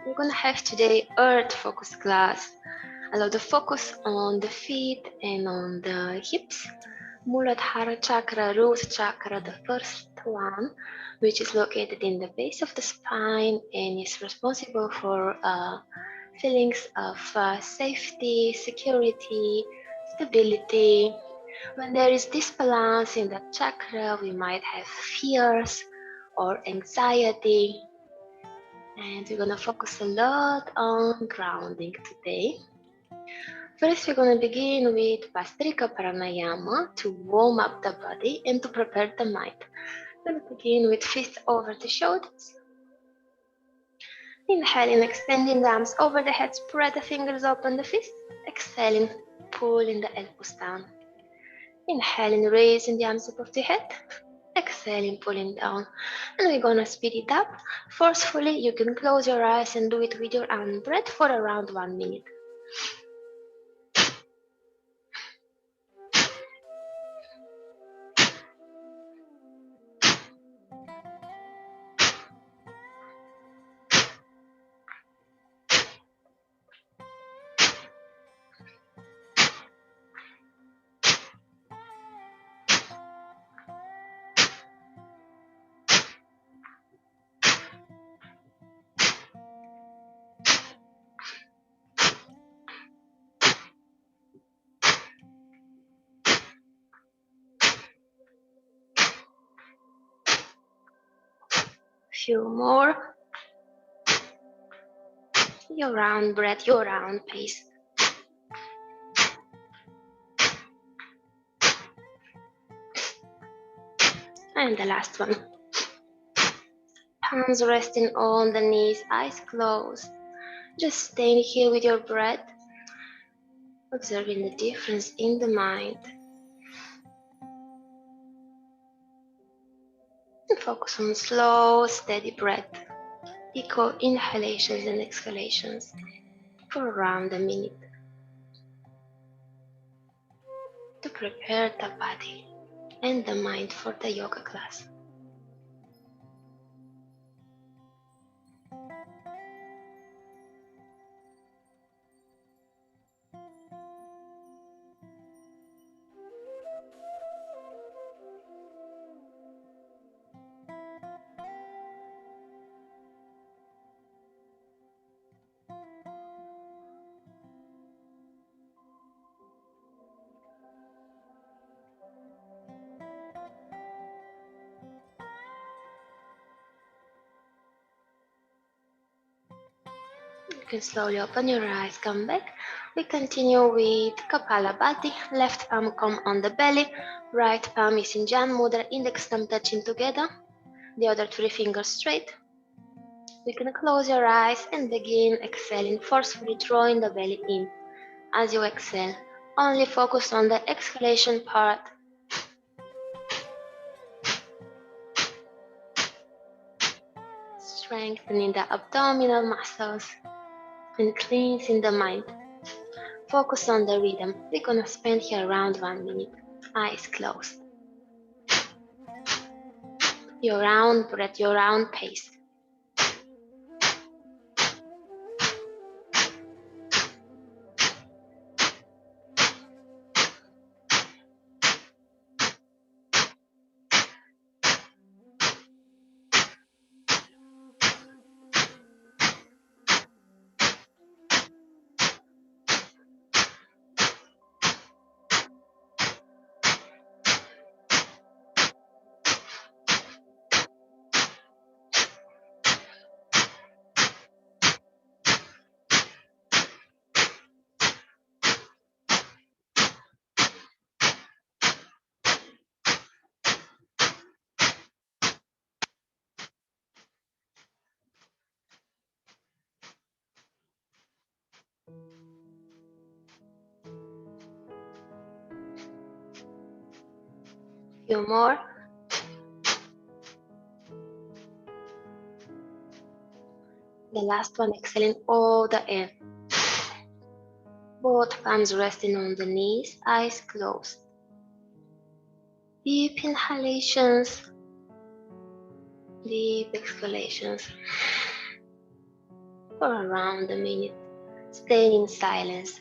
We're gonna have today Earth focus class. Allow the focus on the feet and on the hips. Muladhara chakra, root chakra, the first one, which is located in the base of the spine and is responsible for feelings of safety, security, stability. When there is disbalance in that chakra, we might have fears or anxiety. And we're gonna focus a lot on grounding today. First, we're gonna begin with Bastrika Pranayama to warm up the body and to prepare the mind. We're gonna begin with fists over the shoulders. Inhaling, extending the arms over the head, spread the fingers, open the fists. Exhaling, pulling the elbows down. Inhaling, raising the arms above the head. Exhaling, pulling down. And we're gonna speed it up. Forcefully, you can close your eyes and do it with your own breath for around 1 minute. Few more. Your own breath, your own pace. And the last one. Palms resting on the knees, eyes closed. Just staying here with your breath, observing the difference in the mind. And focus on slow, steady breath. Equal inhalations and exhalations for around a minute to prepare the body and the mind for the yoga class. You can slowly open your eyes, come back. We continue with Kapalabhati. Left palm come on the belly, right palm is in Jan Mudra, index thumb touching together, the other 3 fingers straight. You can close your eyes and begin exhaling, forcefully drawing the belly in. As you exhale, only focus on the exhalation part. Strengthening the abdominal muscles and cleansing the mind. Focus on the rhythm. We're gonna spend here around 1 minute. Eyes closed. Your own breath, your own pace. Few more. The last one, exhaling all the air. Both palms resting on the knees, eyes closed. Deep inhalations, deep exhalations. for around a minute, staying in silence.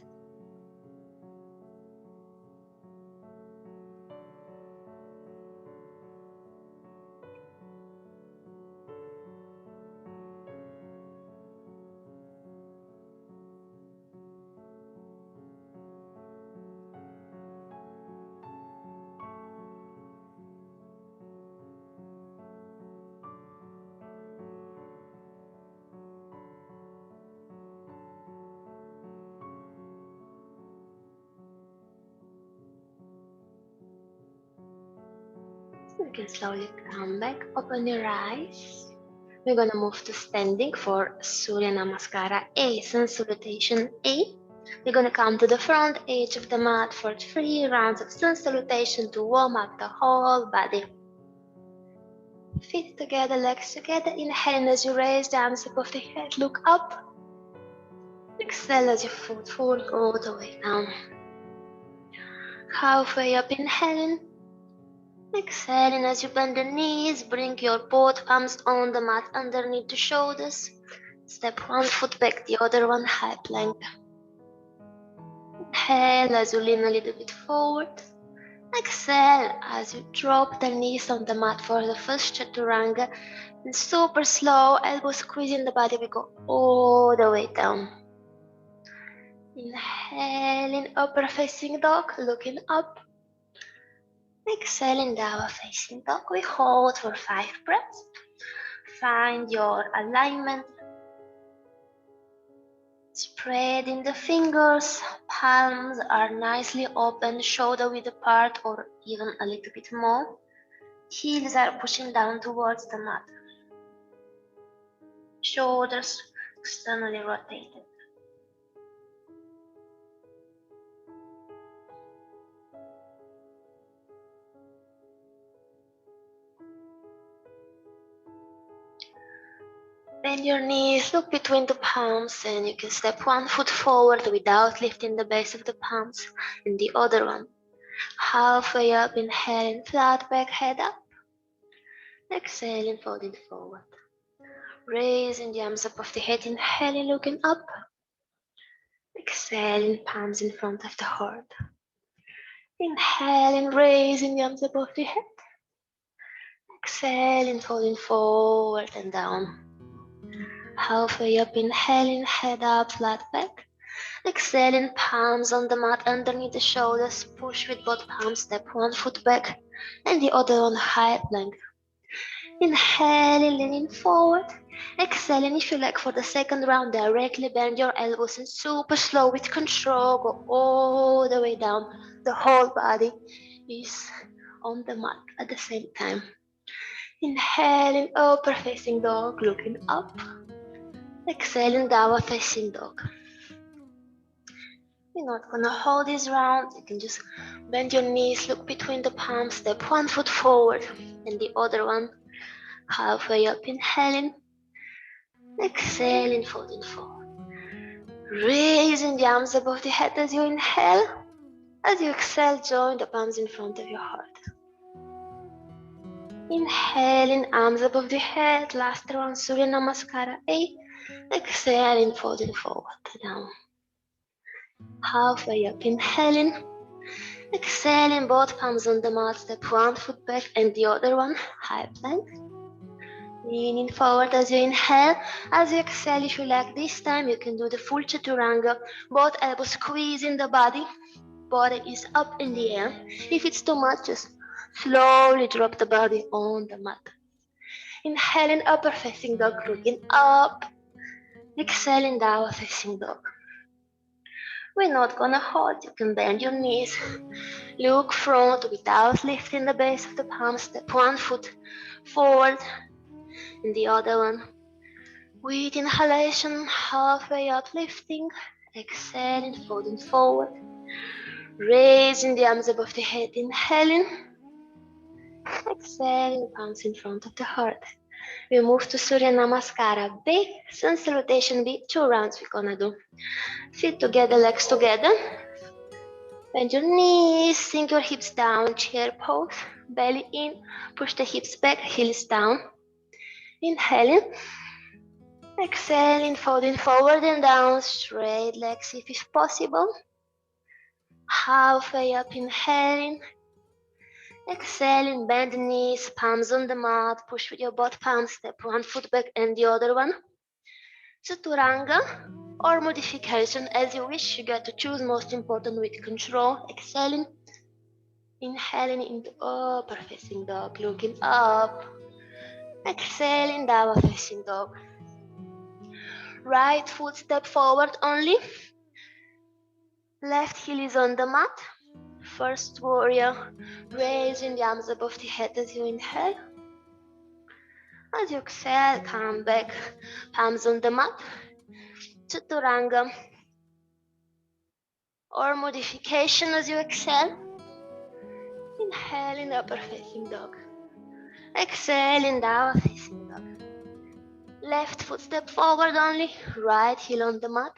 You can slowly come back, open your eyes. We're gonna move to standing for Surya Namaskara A, Sun Salutation A. We're gonna come to the front edge of the mat for 3 rounds of Sun Salutation to warm up the whole body. Feet together, legs together. Inhale as you raise the arms above the head, look up. Exhale as your foot falls all the way down. Halfway up, inhaling. Exhaling as you bend the knees, bring your both arms on the mat underneath the shoulders. Step one foot back, the other one high plank. Inhale as you lean a little bit forward. Exhale as you drop the knees on the mat for the first chaturanga. And super slow, elbows squeezing the body, we go all the way down. Inhaling, upper facing dog, looking up. Exhaling, downward facing dog. We hold for 5 breaths. Find your alignment. Spreading the fingers, palms are nicely open, shoulder width apart or even a little bit more. Heels are pushing down towards the mat. Shoulders externally rotated. Bend your knees, look between the palms, and you can step one foot forward without lifting the base of the palms, and the other one. Halfway up, inhaling, flat back, head up. Exhaling, folding forward. Raising the arms above the head, inhaling, looking up. Exhaling, palms in front of the heart. Inhaling, raising the arms above the head. Exhaling, folding forward and down. Halfway up, inhaling, head up, flat back. Exhaling, palms on the mat underneath the shoulders. Push with both palms, step one foot back and the other on high plank. Inhaling, leaning forward. Exhaling, if you like, for the second round, directly bend your elbows and super slow with control, go all the way down. The whole body is on the mat at the same time. Inhaling, upper facing dog, looking up. Exhaling, downward facing dog. We're not gonna hold this round. You can just bend your knees, look between the palms, step one foot forward and the other one halfway up, inhaling. Exhaling, folding forward. Raising the arms above the head as you inhale. As you exhale, join the palms in front of your heart. Inhaling, arms above the head. Last round, Surya Namaskara 8. Exhaling, folding forward, down. Halfway up, inhaling. Exhaling, both palms on the mat. Step one foot back and the other one, high plank. Leaning forward as you inhale. As you exhale, if you like, this time you can do the full chaturanga. Both elbows squeezing the body. Body is up in the air. If it's too much, just slowly drop the body on the mat. Inhaling, upper facing dog, looking up. Exhaling, downward facing dog. We're not gonna hold. You can bend your knees. Look front without lifting the base of the palms. Step one foot forward and the other one. With inhalation, halfway up, lifting. Exhaling, folding forward. Raising the arms above the head, inhaling. Exhaling, palms in front of the heart. We move to Surya Namaskara B, Sun Salutation B, 2 rounds we're gonna do. Feet together, legs together. Bend your knees, sink your hips down, chair pose, belly in, push the hips back, heels down. Inhaling. Exhaling, folding forward and down, straight legs if possible. Halfway up, inhaling. Exhaling, bend the knees, palms on the mat, push with your both palms, step one foot back and the other one. Chaturanga or modification as you wish, you get to choose, most important with control. Exhaling, inhaling into upper facing dog, looking up. Exhaling, downward facing dog. Right foot step forward only. Left heel is on the mat. First warrior, raising the arms above the head as you inhale. As you exhale, come back, palms on the mat. Chaturanga or modification as you exhale. Inhaling, upper facing dog. Exhaling, downward facing dog. Left foot step forward only, right heel on the mat.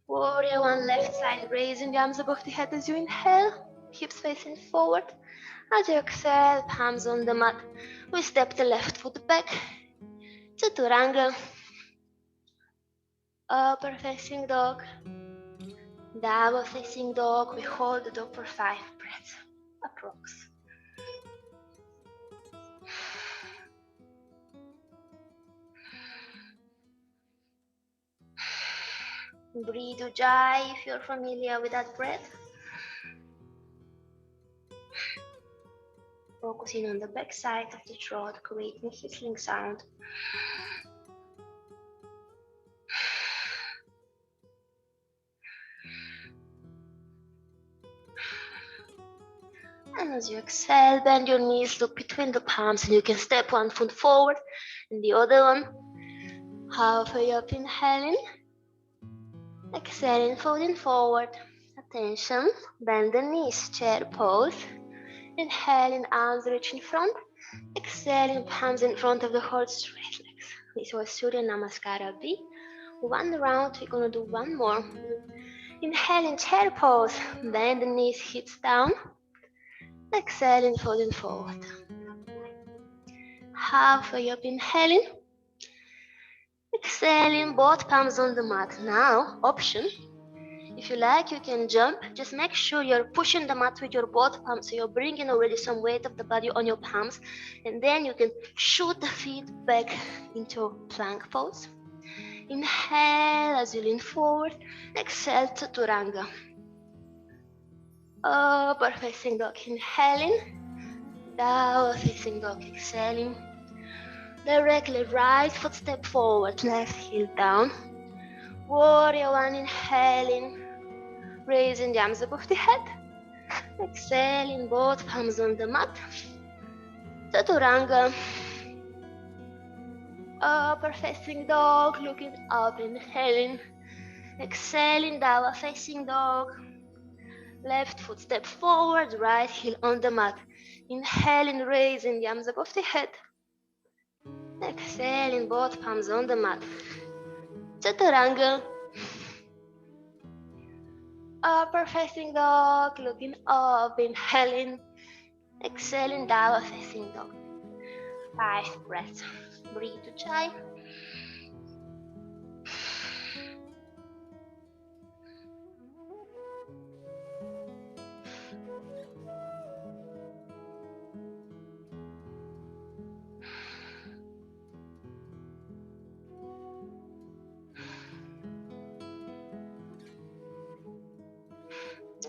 Warrior one, left side, raising the arms above the head as you inhale, hips facing forward. As you exhale, palms on the mat, we step the left foot back. Chaturanga, upper facing dog, downward facing dog. We hold the dog for 5 breaths, approx. Breathe Ujjayi if you're familiar with that breath. Focusing on the back side of the throat, creating whistling sound. And as you exhale, bend your knees, look between the palms, and you can step one foot forward and the other one. Halfway up, inhaling. Exhaling, folding forward. Attention, bend the knees, chair pose. Inhaling, arms reach in front. Exhaling, palms in front of the heart, straight legs. This was Surya Namaskara B. One round, we're gonna do one more. Inhaling, chair pose. Bend the knees, hips down. Exhaling, folding forward. Halfway up, inhaling. Exhaling, both palms on the mat. Now, option. If you like, you can jump. Just make sure you're pushing the mat with your both palms, so you're bringing already some weight of the body on your palms. And then you can shoot the feet back into plank pose. Inhale as you lean forward. Exhale, Chaturanga. Upper facing dog, inhaling. Downward facing dog, exhaling. Directly right foot step forward, left heel down. Warrior one, inhaling. Raising the arms above the head. Exhaling, both palms on the mat. Chaturanga. Upper facing dog, looking up, inhaling. Exhaling, downward facing dog. Left foot step forward, right heel on the mat. Inhaling, raising the arms above the head. Exhaling, both palms on the mat. Chaturanga. Upper facing dog, looking up, inhaling. Exhaling, downward facing dog. 5 breaths. Breathe Ujjayi.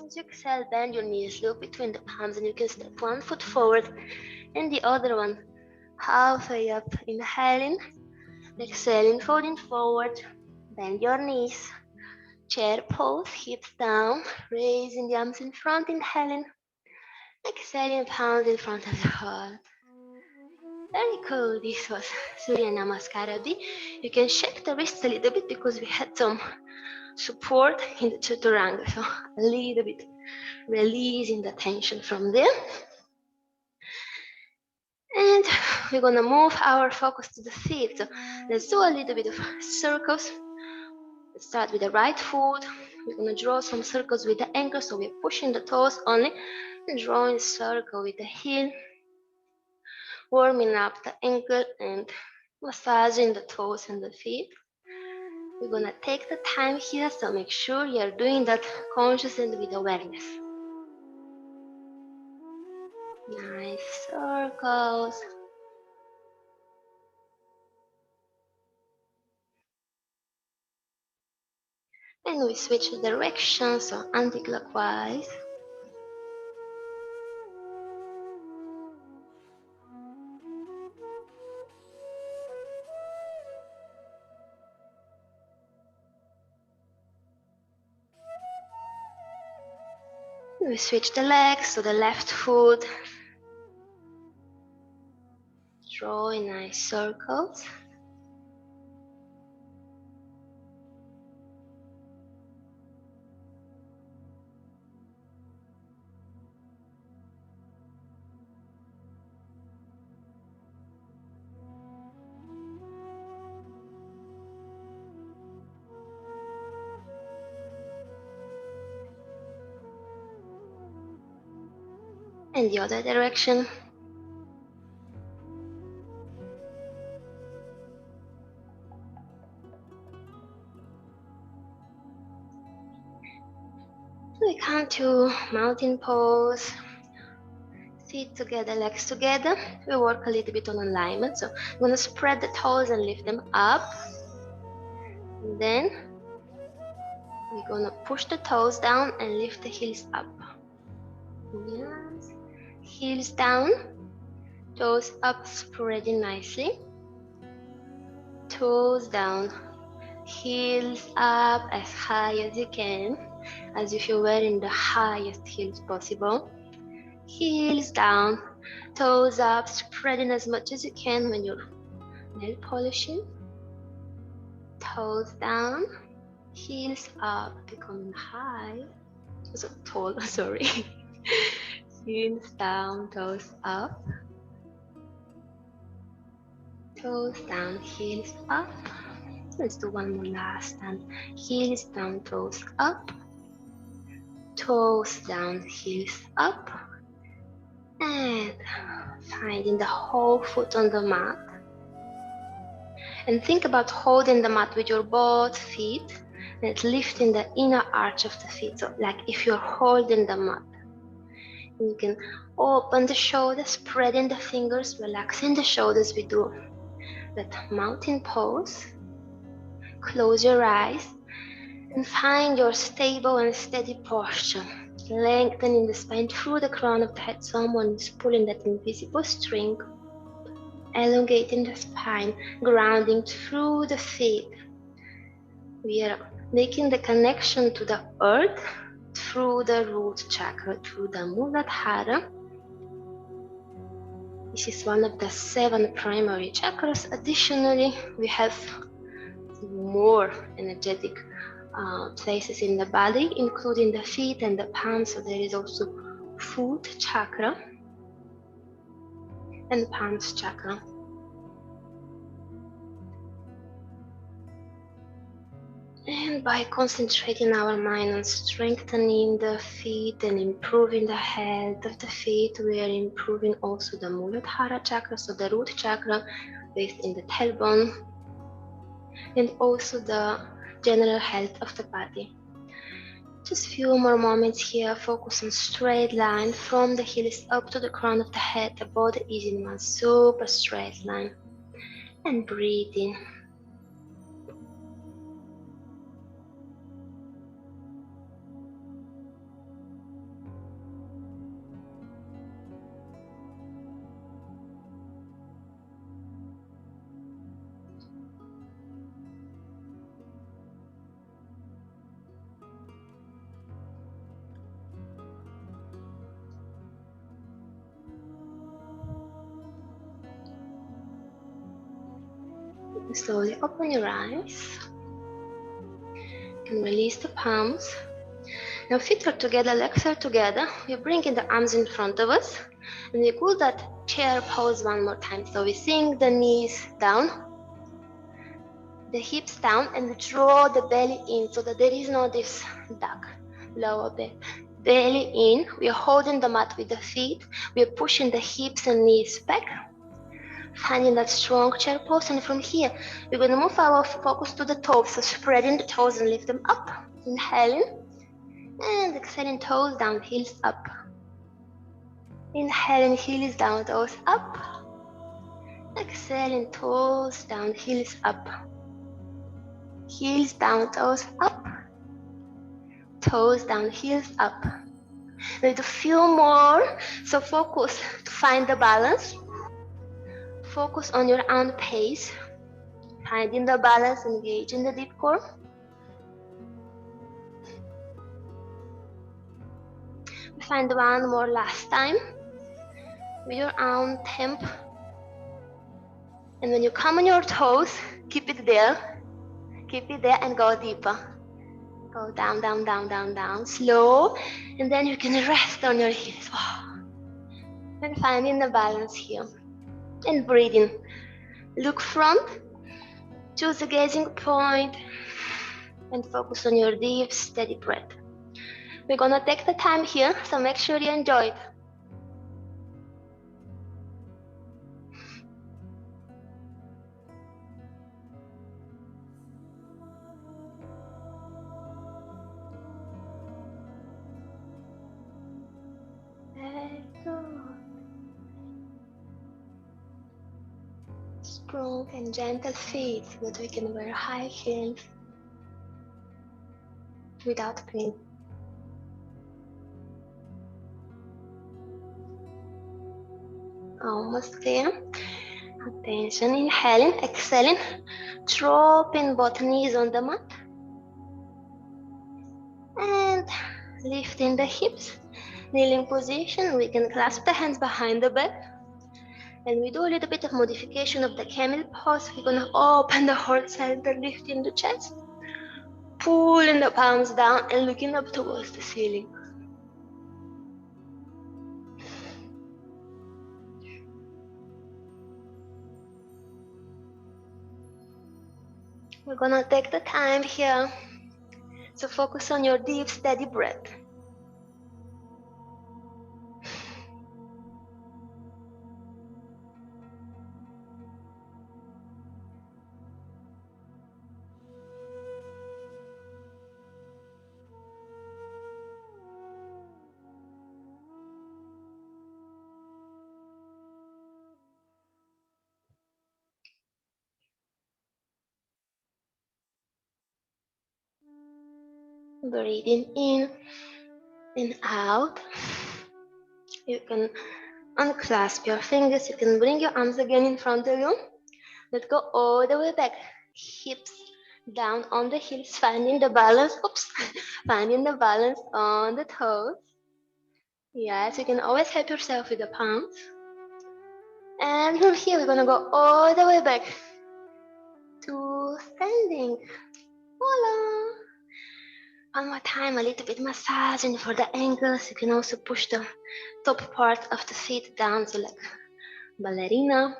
As you exhale, bend your knees, look between the palms, and you can step one foot forward and the other one halfway up. Inhaling, exhaling, folding forward. Bend your knees, chair pose, hips down, raising the arms in front. Inhaling, exhaling, palms in front of the heart. Very cool. This was Surya Namaskara B. You can shake the wrists a little bit because we had some support in the Chaturanga, so a little bit releasing the tension from there. And we're gonna move our focus to the feet. So let's do a little bit of circles. Let's start with the right foot. We're gonna draw some circles with the ankle, so we're pushing the toes only and drawing a circle with the heel, warming up the ankle and massaging the toes and the feet. We're gonna take the time here, so make sure you're doing that conscious and with awareness. Nice circles. And we switch the direction, so anti-clockwise. We switch the legs, so the left foot. Drawing nice circles. And the other direction. We come to mountain pose. Feet together, legs together. We work a little bit on alignment. So I'm gonna spread the toes and lift them up. And then we're gonna push the toes down and lift the heels up. Yes. Heels down, toes up, spreading nicely. Toes down, heels up as high as you can, as if you're wearing the highest heels possible. Heels down, toes up, spreading as much as you can when you're nail polishing. Toes down, heels up, becoming high. So tall, sorry. Heels down, toes up. Toes down, heels up. Let's do one more last time. Heels down, toes up. Toes down, heels up. And finding the whole foot on the mat. And think about holding the mat with your both feet and lifting the inner arch of the feet. So like if you're holding the mat. You can open the shoulders, spreading the fingers, relaxing the shoulders. We do that mountain pose. Close your eyes and find your stable and steady posture. Lengthening the spine through the crown of the head. Someone is pulling that invisible string. Elongating the spine, grounding through the feet. We are making the connection to the earth through the root chakra, through the Muladhara. This is one of the 7 primary chakras. Additionally, we have more energetic places in the body, including the feet and the palms. So there is also foot chakra and palms chakra. And by concentrating our mind on strengthening the feet and improving the health of the feet, we are improving also the Muladhara chakra, so the root chakra based in the tailbone, and also the general health of the body. Just few more moments here. Focus on straight line from the heels up to the crown of the head. The body is in one super straight line. And breathe in. Slowly open your eyes and release the palms. Now feet are together, legs are together. We're bringing the arms in front of us and we pull that chair pose one more time. So we sink the knees down, the hips down, and we draw the belly in so that there is no this duck, lower back. Belly in, we are holding the mat with the feet. We are pushing the hips and knees back. Finding that strong chair pose, and from here we're going to move our focus to the toes, so spreading the toes and lift them up, inhaling and exhaling, toes down, heels up. Inhaling, heels down, toes up. Exhaling, toes down, heels up. Heels down, toes up. Toes down, heels up. Need a few more, so focus to find the balance. Focus on your own pace. Finding the balance, engage in the deep core. Find one more last time with your own tempo. And when you come on your toes, keep it there and go deeper. Go down, down, down, down, down, slow, and then you can rest on your heels. And finding the balance here. And breathing. Look front, choose a gazing point, and focus on your deep, steady breath. We're gonna take the time here, so make sure you enjoy it. Very good. Strong and gentle feet so that we can wear high heels without pain. Almost there. Attention, inhaling, exhaling, dropping both knees on the mat. And lifting the hips, kneeling position. We can clasp the hands behind the back. And we do a little bit of modification of the camel pose. We're gonna open the heart center, lifting the chest, pulling the palms down and looking up towards the ceiling. We're gonna take the time here to focus on your deep, steady breath. Breathing in and out. You can unclasp your fingers. You can bring your arms again in front of you. Let's go all the way back. Hips down on the heels, finding the balance. Oops, finding the balance on the toes. Yes, you can always help yourself with the palms. And from here, we're gonna go all the way back to standing. Voila! One more time, a little bit massaging for the ankles. You can also push the top part of the feet down, so like ballerina.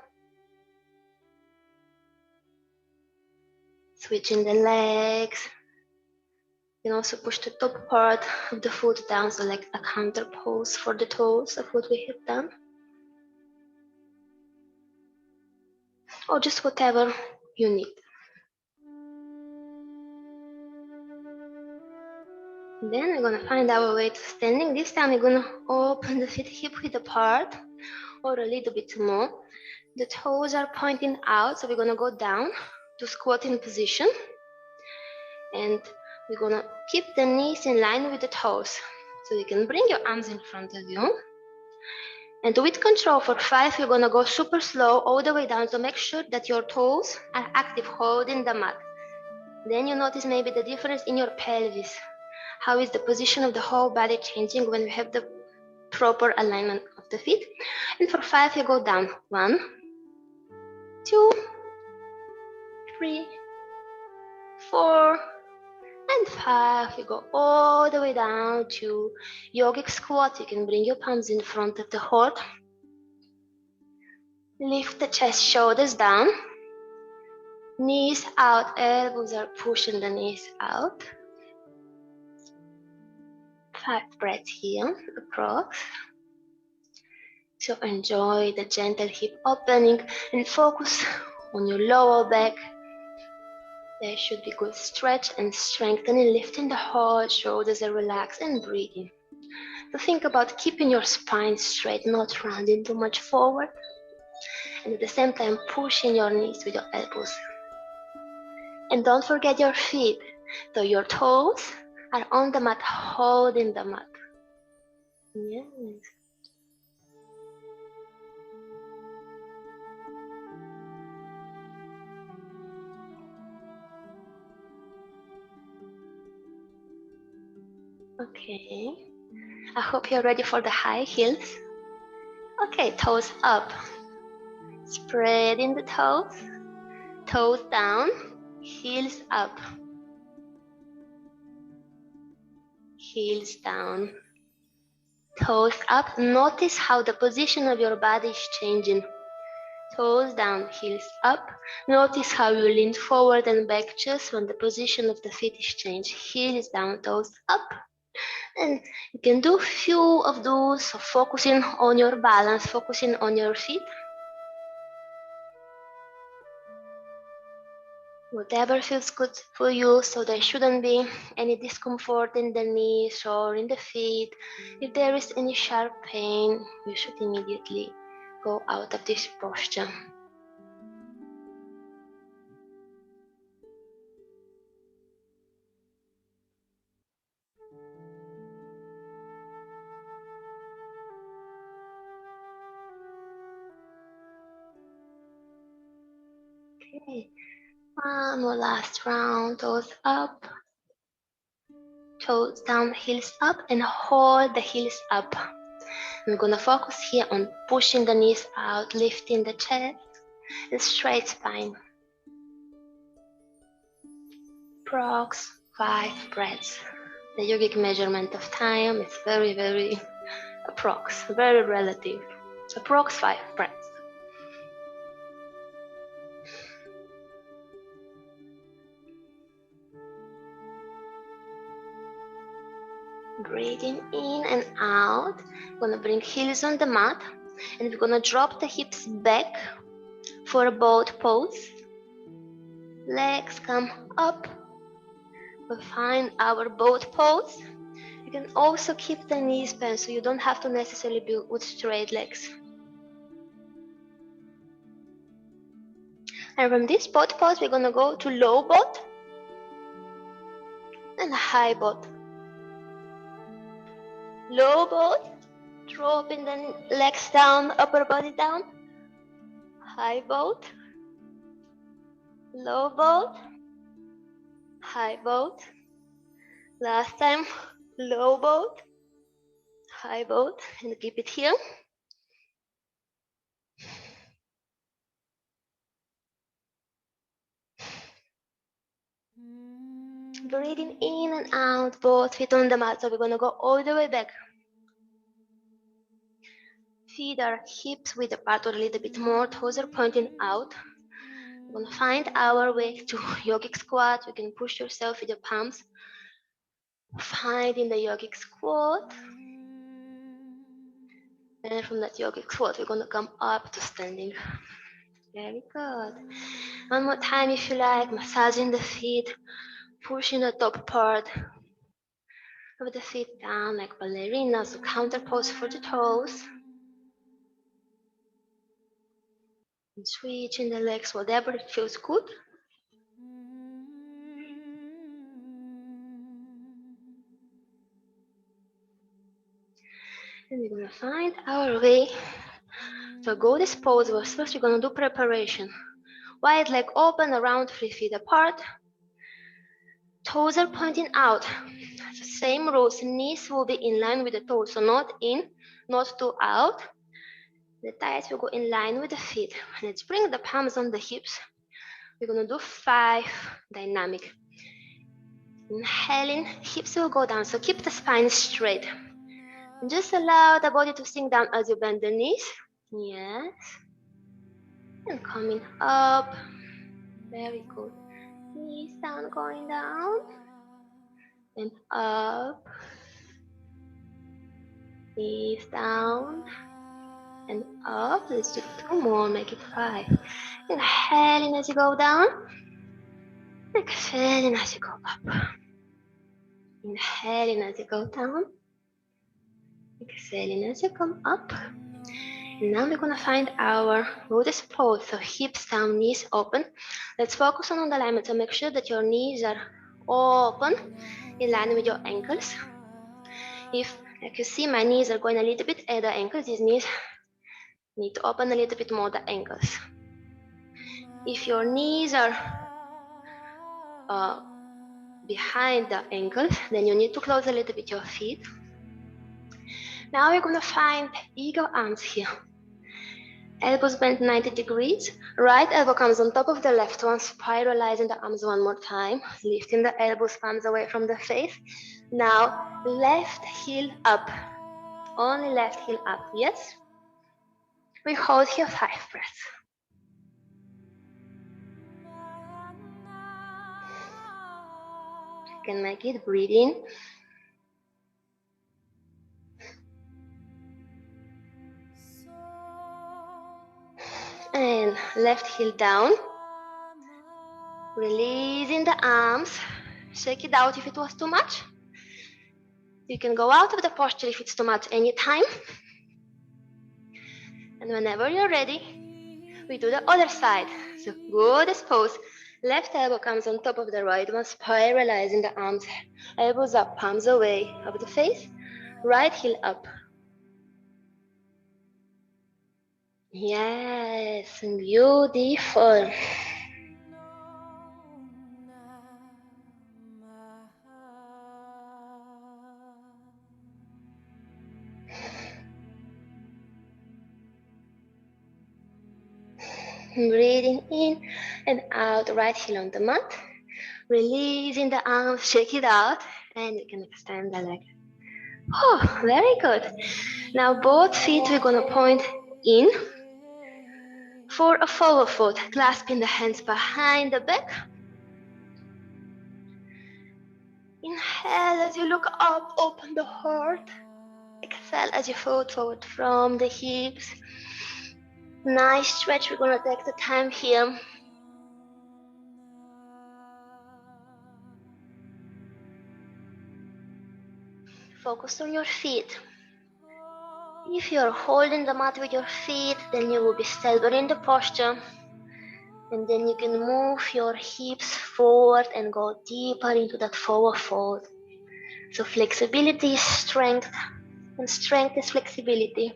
Switching the legs. You can also push the top part of the foot down, so like a counter pose for the toes of what we have done. Or just whatever you need. Then we're gonna find our way to standing. This time we're gonna open the feet hip width apart, or a little bit more. The toes are pointing out, so we're gonna go down to squatting position. And we're gonna keep the knees in line with the toes. So you can bring your arms in front of you. And with control for 5, you're gonna go super slow all the way down to make sure that your toes are active, holding the mat. Then you notice maybe the difference in your pelvis. How is the position of the whole body changing when we have the proper alignment of the feet? And for 5, you go down. 1, 2, 3, 4, and 5. You go all the way down to yogic squat. You can bring your palms in front of the heart. Lift the chest, shoulders down. Knees out, elbows are pushing the knees out. 5 breaths here, approx. So enjoy the gentle hip opening and focus on your lower back. There should be good stretch and strengthening, lifting the whole shoulders and relax and breathing. So think about keeping your spine straight, not rounding too much forward. And at the same time, pushing your knees with your elbows. And don't forget your feet. So your toes are on the mat, holding the mat. Yes. Okay. I hope you're ready for the high heels. Okay, toes up. Spreading the toes. Toes down. Heels up. Heels down. Toes up. Notice how the position of your body is changing. Toes down, heels up. Notice how you lean forward and back just when the position of the feet is changed. Heels down, toes up. And you can do few of those, so focusing on your balance, focusing on your feet. Whatever feels good for you, so there shouldn't be any discomfort in the knees or in the feet. If there is any sharp pain, you should immediately go out of this posture. Okay, one more last round, toes up, toes down, heels up, and hold the heels up. I'm gonna focus here on pushing the knees out, lifting the chest, and straight spine. Prox 5 breaths. The yogic measurement of time is very approx, very relative. Approx 5 breaths. Breathing in and out. We're gonna bring heels on the mat, and we're gonna drop the hips back for a boat pose. Legs come up. We'll find our boat pose. You can also keep the knees bent, so you don't have to necessarily be with straight legs. And from this boat pose, we're gonna go to low boat and high boat. Low boat, dropping the legs down, upper body down. High boat, low boat, high boat. Last time, low boat, high boat, and keep it here. Breathing in and out, both feet on the mat. So we're gonna go all the way back. Feet are hips width apart or a little bit more, toes are pointing out. We're gonna find our way to yogic squat. You can push yourself with your palms. Finding the yogic squat. And from that yogic squat, we're gonna come up to standing. Very good. One more time if you like, massaging the feet, pushing the top part of the feet down like ballerinas, so counter pose for the toes. And switching the legs, whatever it feels good. And we're gonna find our way to go this pose. Well, first we're gonna do preparation. Wide leg open, around 3 feet apart. Toes are pointing out. So same rules, knees will be in line with the toes, so not in, not too out. The thighs will go in line with the feet. Let's bring the palms on the hips. We're gonna do 5 dynamic. Inhaling, hips will go down, so keep the spine straight. And just allow the body to sink down as you bend the knees. Yes. And coming up. Very good. Knees down, going down. And up. Knees down. and up. Let's do 2 more, make it 5. Inhale in as you go down. Exhale in as you go up. Inhale in as you go down. Exhale in as you come up. And now we're gonna find our lotus pose. So hips down, knees open. Let's focus on the alignment. So make sure that your knees are open in line with your ankles. If, like you see, my knees are going a little bit at the ankles, these knees need to open a little bit more the ankles. If your knees are behind the ankles, then you need to close a little bit your feet. Now you're gonna find eagle arms here. Elbows bent 90 degrees. Right elbow comes on top of the left one, spiralizing the arms one more time, lifting the elbows, palms away from the face. Now left heel up. Only left heel up, yes? We hold here 5 breaths. You can make it, breathe in. And left heel down. Releasing the arms. Shake it out if it was too much. You can go out of the posture if it's too much anytime. And whenever you're ready, we do the other side. So good as pose. Left elbow comes on top of the right one, spiralizing the arms. Elbows up, palms away of the face. Right heel up. Yes, beautiful. Breathing in and out, right heel on the mat. Releasing the arms, shake it out, and you can extend the leg. Oh, very good. Now both feet we're gonna point in for a forward fold, clasping the hands behind the back. Inhale as you look up, open the heart. Exhale as you fold forward from the hips. Nice stretch, we're gonna take the time here. Focus on your feet. If you're holding the mat with your feet, then you will be stable in the posture. And then you can move your hips forward and go deeper into that forward fold. So flexibility is strength, and strength is flexibility.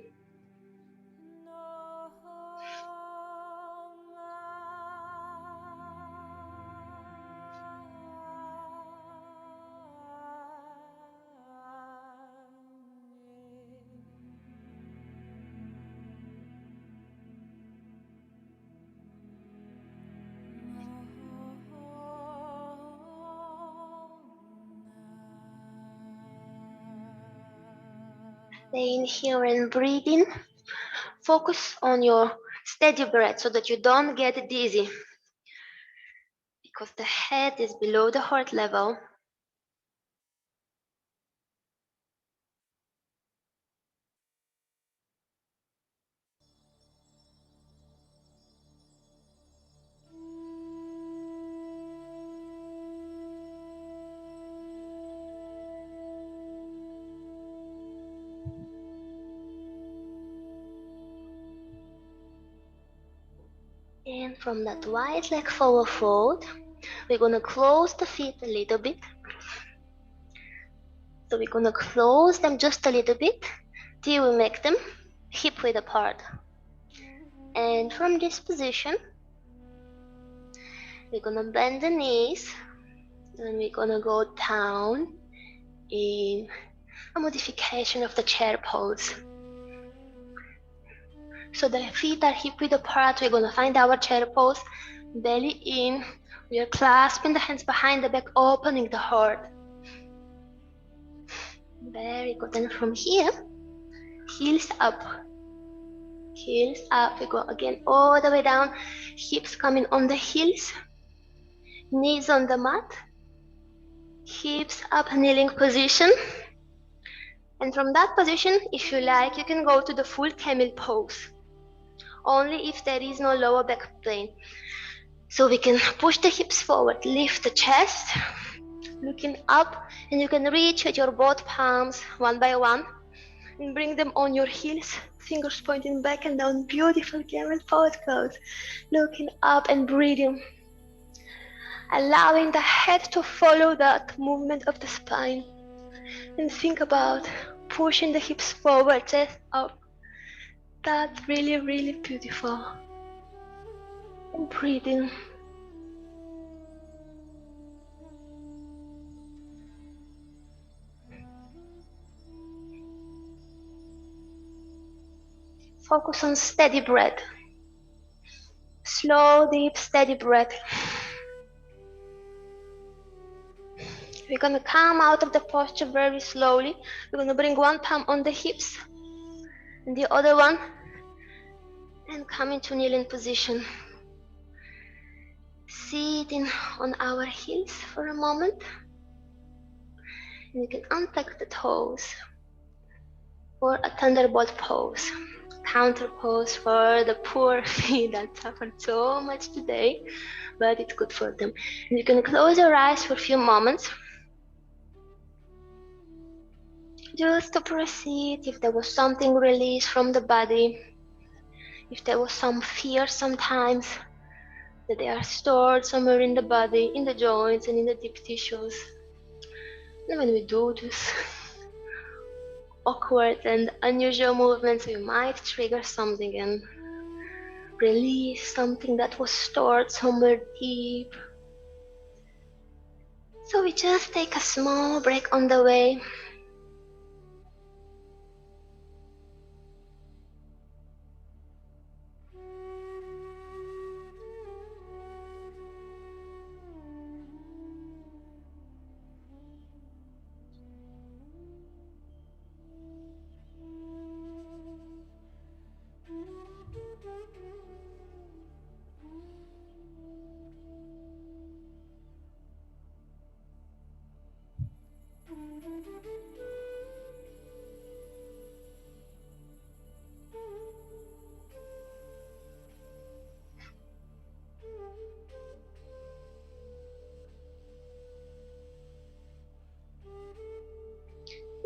Staying here and breathing. Focus on your steady breath so that you don't get dizzy, because the head is below the heart level. And from that wide leg forward fold, we're gonna close the feet a little bit. So we're gonna close them just a little bit till we make them hip width apart. And from this position, we're gonna bend the knees, and we're gonna go down in a modification of the chair pose. So the feet are hip width apart. We're gonna find our chair pose, belly in. We are clasping the hands behind the back, opening the heart. Very good. And from here, heels up. Heels up. We go again all the way down. Hips coming on the heels. Knees on the mat. Hips up, kneeling position. And from that position, if you like, you can go to the full camel pose, only if there is no lower back plane. So we can push the hips forward, lift the chest, looking up, and you can reach with your both palms one by one and bring them on your heels, fingers pointing back and down. Beautiful camel pose. Looking up and breathing, allowing the head to follow that movement of the spine. And think about pushing the hips forward, chest up. That's really, really beautiful. And breathing. Focus on steady breath. Slow, deep, steady breath. We're gonna come out of the posture very slowly. We're gonna bring one palm on the hips and the other one, and come into kneeling position. Sitting on our heels for a moment. And you can untuck the toes for a thunderbolt pose. Counter pose for the poor feet that suffered so much today, but it's good for them. And you can close your eyes for a few moments, just to proceed if there was something released from the body, if there was some fear sometimes that they are stored somewhere in the body, in the joints and in the deep tissues. And when we do this awkward and unusual movements, we might trigger something and release something that was stored somewhere deep. So we just take a small break on the way.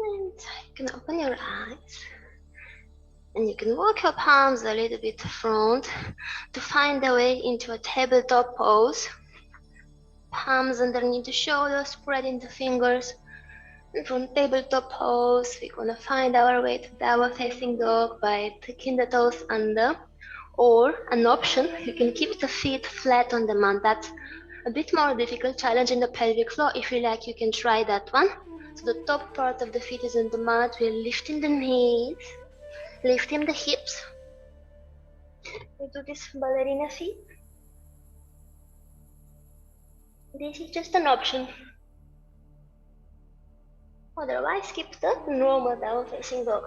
And you can open your eyes. And you can walk your palms a little bit front to find the way into a tabletop pose. Palms underneath the shoulders, spreading the fingers. And from tabletop pose, we're gonna find our way to downward facing dog by tucking the toes under. Or an option, you can keep the feet flat on the mat. That's a bit more difficult, challenging the pelvic floor. If you like, you can try that one. So the top part of the feet is on the mat. We're lifting the knees, lifting the hips. We do this ballerina feet. This is just an option. Otherwise, keep the normal down facing dog.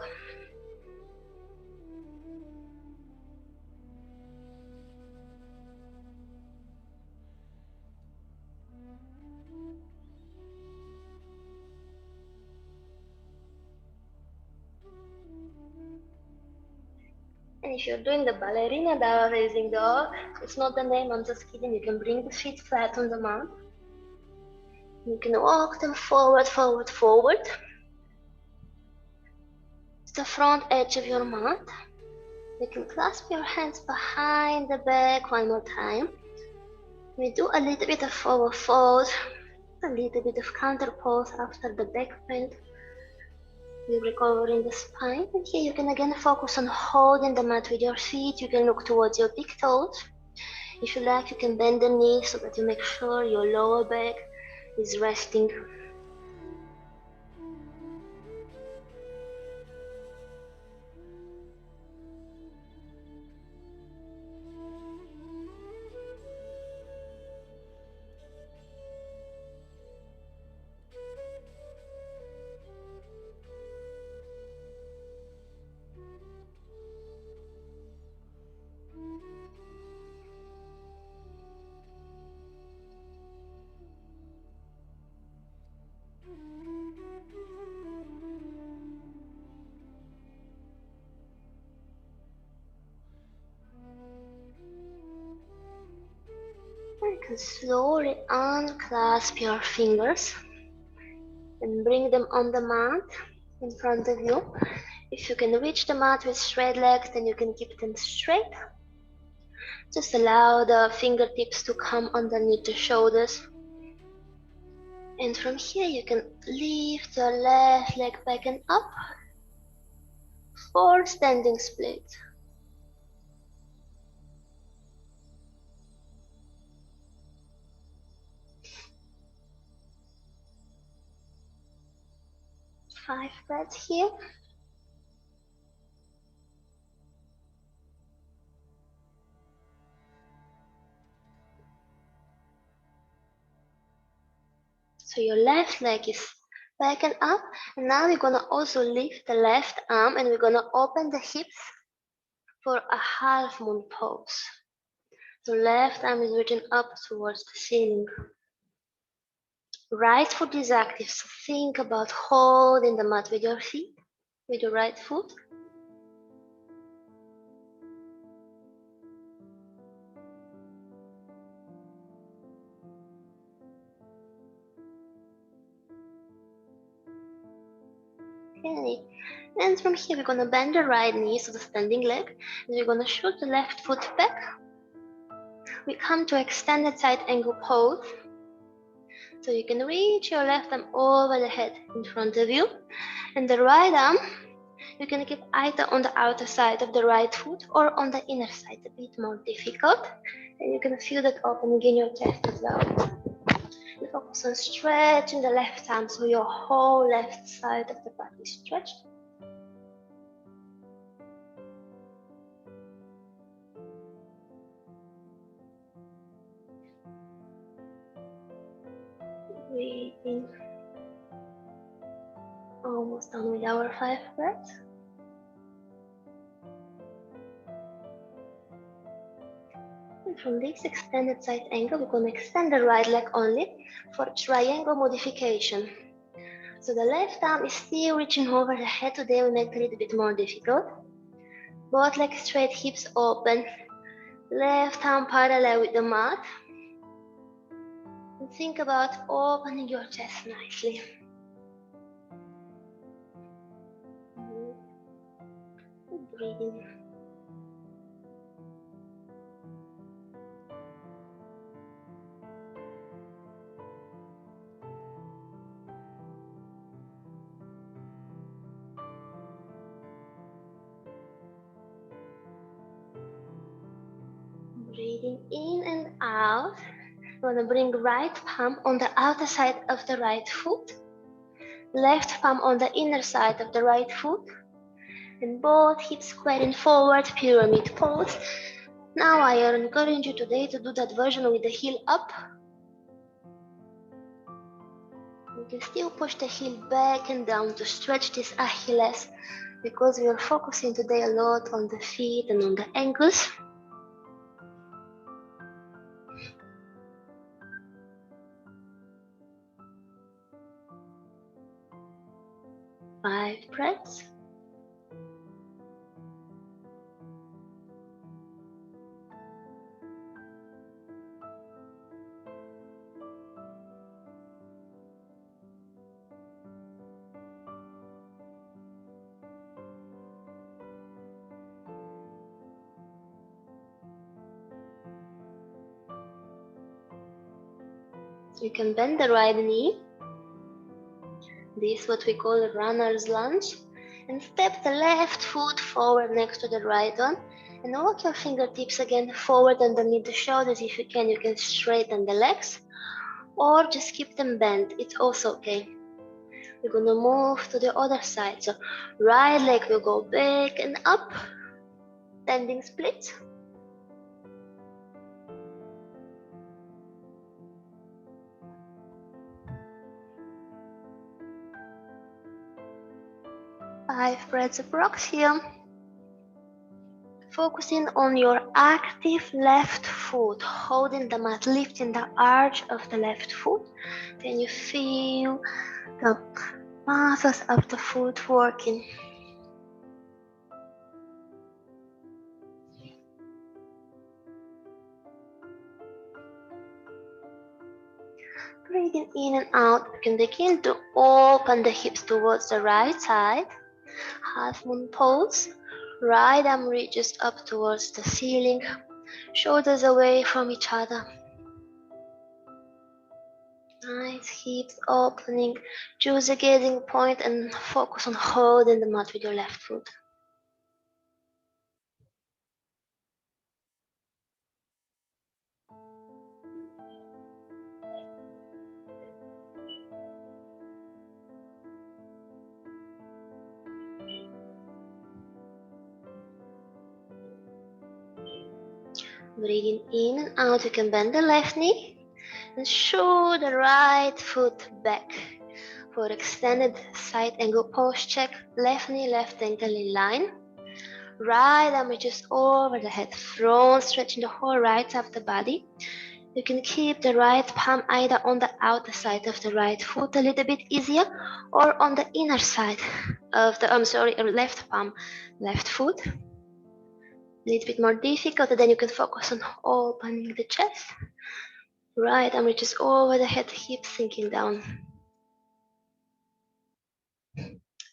And if you're doing the ballerina down facing dog, it's not the name, I'm just kidding. You can bring the feet flat on the mat. You can walk them forward, forward, forward. It's the front edge of your mat. You can clasp your hands behind the back one more time. We do a little bit of forward fold, a little bit of counter pose after the back bend. We're recovering the spine, and here you can again focus on holding the mat with your feet. You can look towards your big toes. If you like, you can bend the knees so that you make sure your lower back is resting. can slowly unclasp your fingers and bring them on the mat in front of you. If you can reach the mat with straight legs, then you can keep them straight. Just allow the fingertips to come underneath the shoulders. And from here you can lift your left leg back and up. 4 standing splits. Five breaths here. So your left leg is back and up. And now we're gonna also lift the left arm and we're gonna open the hips for a half moon pose. So left arm is reaching up towards the ceiling. Right foot is active, so think about holding the mat with your feet, with your right foot. Okay, and from here we're gonna bend the right knee, so the standing leg, and we're gonna shoot the left foot back. We come to extended side angle pose. So you can reach your left arm over the head in front of you, and the right arm you can keep either on the outer side of the right foot or on the inner side, a bit more difficult. And you can feel that opening in your chest as well. You focus on stretching the left arm so your whole left side of the body is stretched. Breathing. Almost done with our 5 breaths. And from this extended side angle, we're going to extend the right leg only for triangle modification. So the left arm is still reaching over the head. Today we make it a little bit more difficult. Both legs straight, hips open. Left arm parallel with the mat. And think about opening your chest nicely. Breathing. Breathing in and out. I'm going to bring right palm on the outer side of the right foot. Left palm on the inner side of the right foot. And both hips squaring forward, pyramid pose. Now I encourage you today to do that version with the heel up. You can still push the heel back and down to stretch this Achilles, because we are focusing today a lot on the feet and on the ankles. Five breaths. You can bend the right knee. This is what we call a runner's lunge. And step the left foot forward next to the right one. And walk your fingertips again forward underneath the shoulders. If you can straighten the legs. Or just keep them bent. It's also okay. We're gonna move to the other side. So right leg will go back and up. Standing split. Five breaths approx here. Focusing on your active left foot, holding the mat, lifting the arch of the left foot. Can you feel the muscles of the foot working? Breathing in and out, you can begin to open the hips towards the right side. Half moon pose. Right arm reaches up towards the ceiling, shoulders away from each other. Nice, hips opening. Choose a gazing point and focus on holding the mat with your left foot. Breathing in and out, you can bend the left knee and show the right foot back. For extended side angle pose, check left knee, left ankle in line. Right arm reaches over the head, front stretching the whole right side of the body. You can keep the right palm either on the outer side of the right foot, a little bit easier, or on the inner side of the, left palm, left foot. A little bit more difficult, and then you can focus on opening the chest. Right arm reaches over the head, hips sinking down.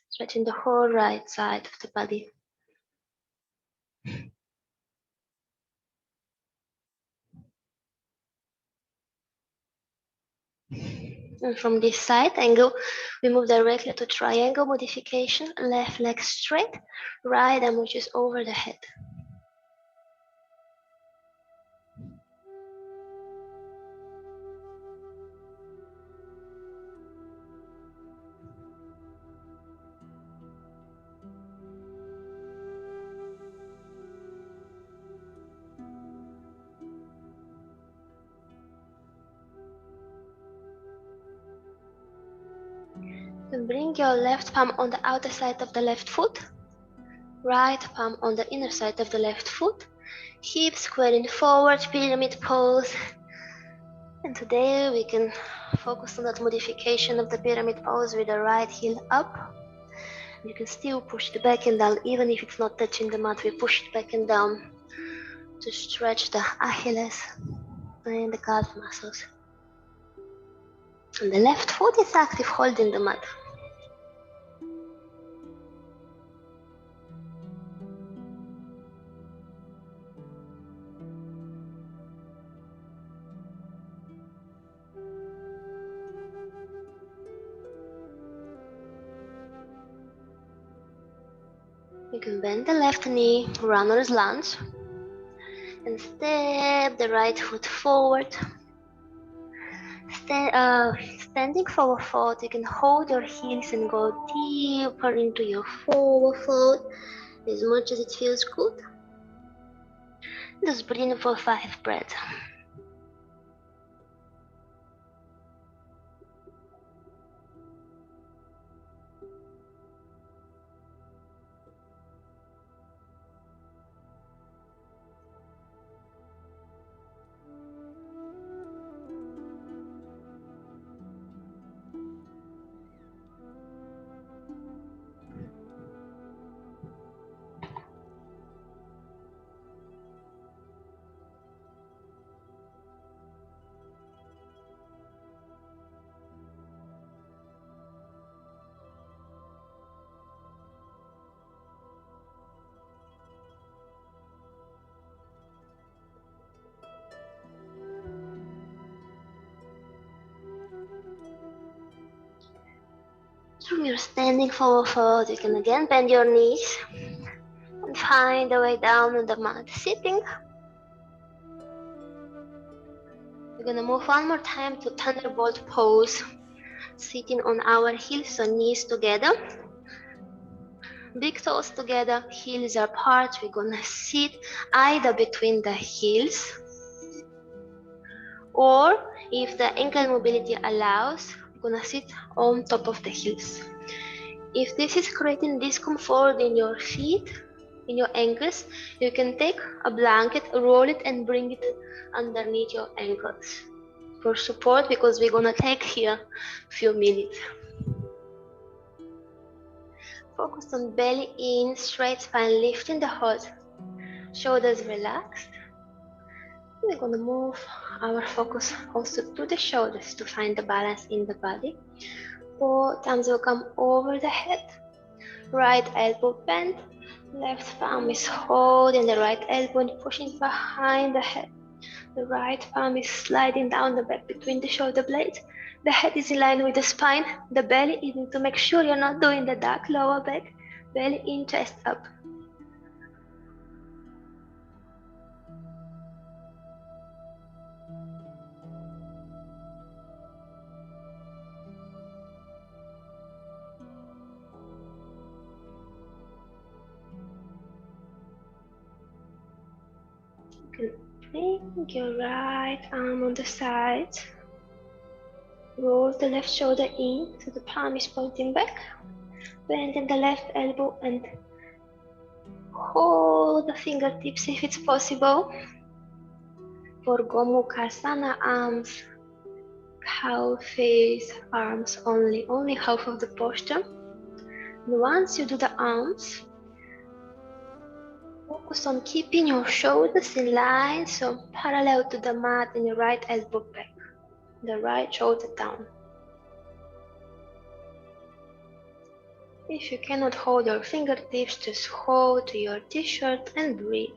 Stretching the whole right side of the body. And from this side angle, we move directly to triangle modification. Left leg straight, right arm reaches over the head. Then bring your left palm on the outer side of the left foot. Right palm on the inner side of the left foot. Hips squaring forward, pyramid pose. And today we can focus on that modification of the pyramid pose with the right heel up. You can still push the back and down, even if it's not touching the mat. We push it back and down to stretch the Achilles and the calf muscles. And the left foot is active, holding the mat. You can bend the left knee, runner's lunge, and step the right foot forward. Standing forward fold, you can hold your heels and go deeper into your forward fold as much as it feels good. Just breathe for 5 breaths. From your standing forward fold, you can again bend your knees and find a way down on the mat. Sitting. We're gonna move one more time to thunderbolt pose. Sitting on our heels, so knees together. Big toes together, heels are apart. We're gonna sit either between the heels, or if the ankle mobility allows, we're gonna sit on top of the heels. If this is creating discomfort in your feet, in your ankles, you can take a blanket, roll it, and bring it underneath your ankles for support, because we're gonna take here a few minutes. Focus on belly in, straight spine, lifting the heart, shoulders relaxed. We're gonna move our focus also to the shoulders to find the balance in the body. Both arms will come over the head. Right elbow bent. Left thumb is holding the right elbow and pushing behind the head. The right palm is sliding down the back between the shoulder blades. The head is in line with the spine. The belly, you need to make sure you're not doing the duck lower back. Belly in, chest up. You can bring your right arm on the side. Roll the left shoulder in so the palm is pointing back. Bend the left elbow and hold the fingertips if it's possible. For Gomukhasana, arms, cow face, arms only half of the posture. And once you do the arms, focus on keeping your shoulders in line, so parallel to the mat and your right elbow back, the right shoulder down. If you cannot hold your fingertips, just hold to your t-shirt and breathe.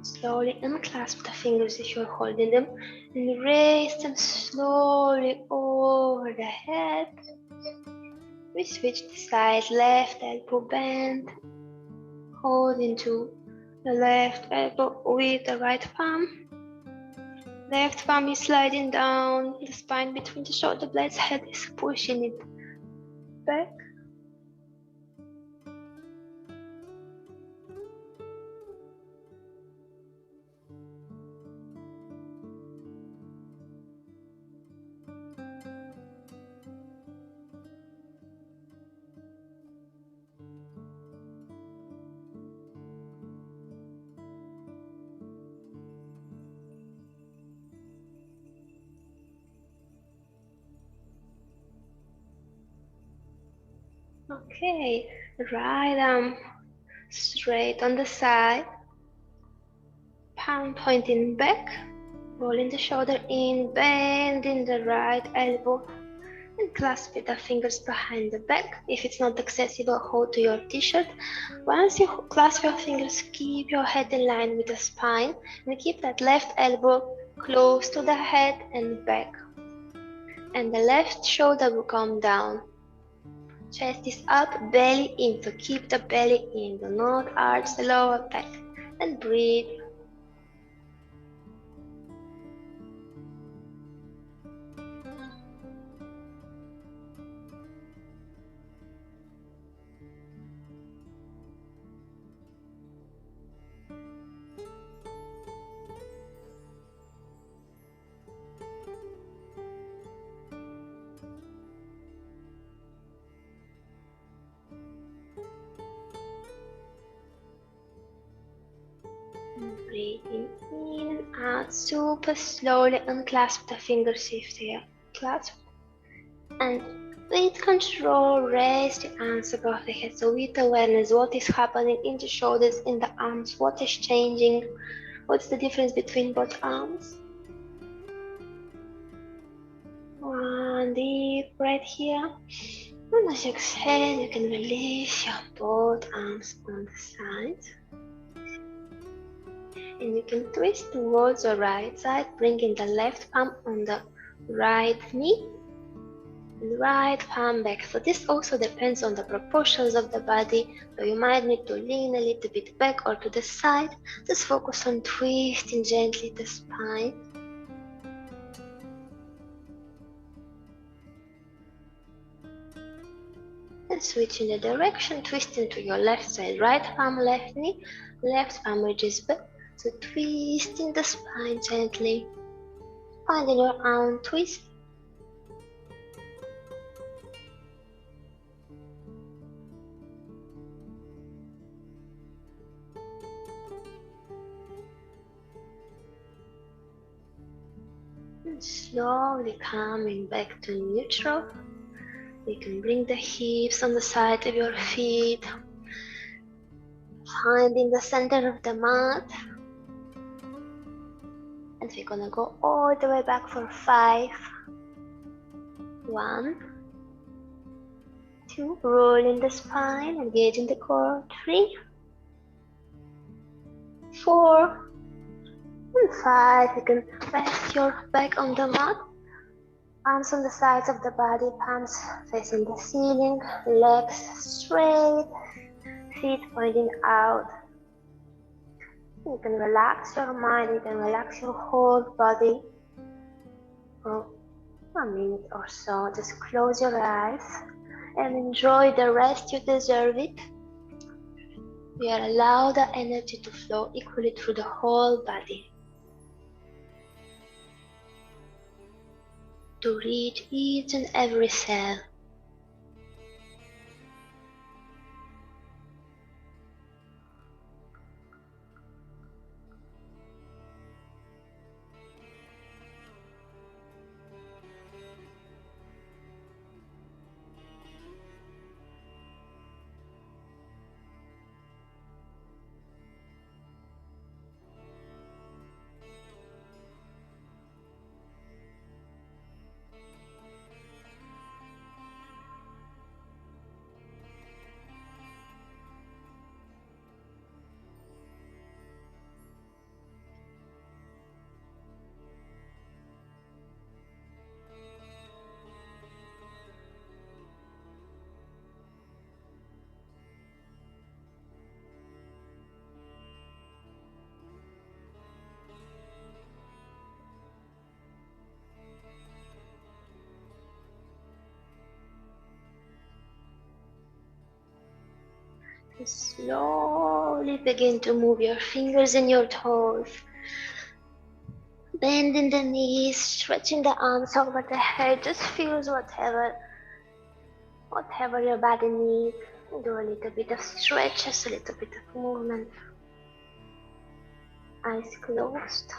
Slowly unclasp the fingers if you're holding them and raise them slowly over the head. We switch the sides, left elbow bend, hold into the left elbow with the right palm. Left palm is sliding down the spine between the shoulder blades, head is pushing it back. Okay, right arm straight on the side, palm pointing back, rolling the shoulder in, bending the right elbow, and clasp the fingers behind the back. If it's not accessible, hold to your t-shirt. Once you clasp your fingers, keep your head in line with the spine, and keep that left elbow close to the head and back. And the left shoulder will come down. Chest is up, belly in, so keep the belly in, do not arch the lower back, and breathe. Breathing in and out, super slowly unclasp the fingers if they are clasped. And with control, raise the arms above the head. So with awareness, what is happening in the shoulders, in the arms, what is changing, what's the difference between both arms. One deep breath here. And as you exhale, you can release your both arms on the sides. And you can twist towards the right side, bringing the left palm on the right knee and right palm back. So this also depends on the proportions of the body, so you might need to lean a little bit back or to the side. Just focus on twisting gently the spine. And switching the direction, twisting to your left side, right palm, left knee, left palm reaches back. So twisting the spine gently. Finding your own twist. And slowly coming back to neutral. You can bring the hips on the side of your feet. Finding the center of the mat. And we're gonna go all the way back for 5. 1, 2, rolling the spine, engaging the core. 3, 4, and 5. You can rest your back on the mat. Arms on the sides of the body, palms facing the ceiling, legs straight, feet pointing out. You can relax your mind, you can relax your whole body for a minute or so. Just close your eyes and enjoy the rest. You deserve it. We are allowed the energy to flow equally through the whole body, to reach each and every cell. Slowly begin to move your fingers and your toes. Bending the knees, stretching the arms over the head. Just feel whatever your body needs. Do a little bit of stretch, just a little bit of movement. Eyes closed.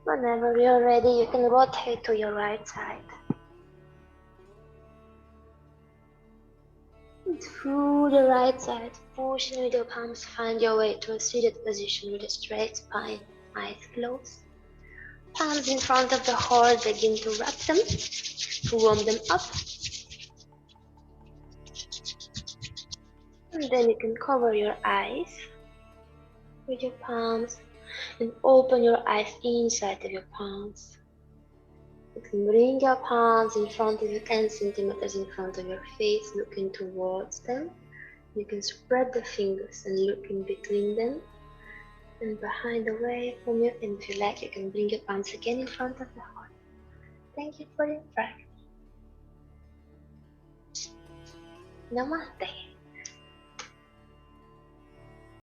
Whenever you're ready, you can rotate to your right side. And through the right side, pushing with your palms, find your way to a seated position with a straight spine. Eyes closed. Palms in front of the heart, begin to wrap them, to warm them up. And then you can cover your eyes with your palms and open your eyes inside of your palms. You can bring your palms in front of you, 10 centimeters in front of your face, looking towards them. You can spread the fingers and look in between them and behind, away from you. And if you like, you can bring your palms again in front of the heart. Thank you for your practice. Namaste.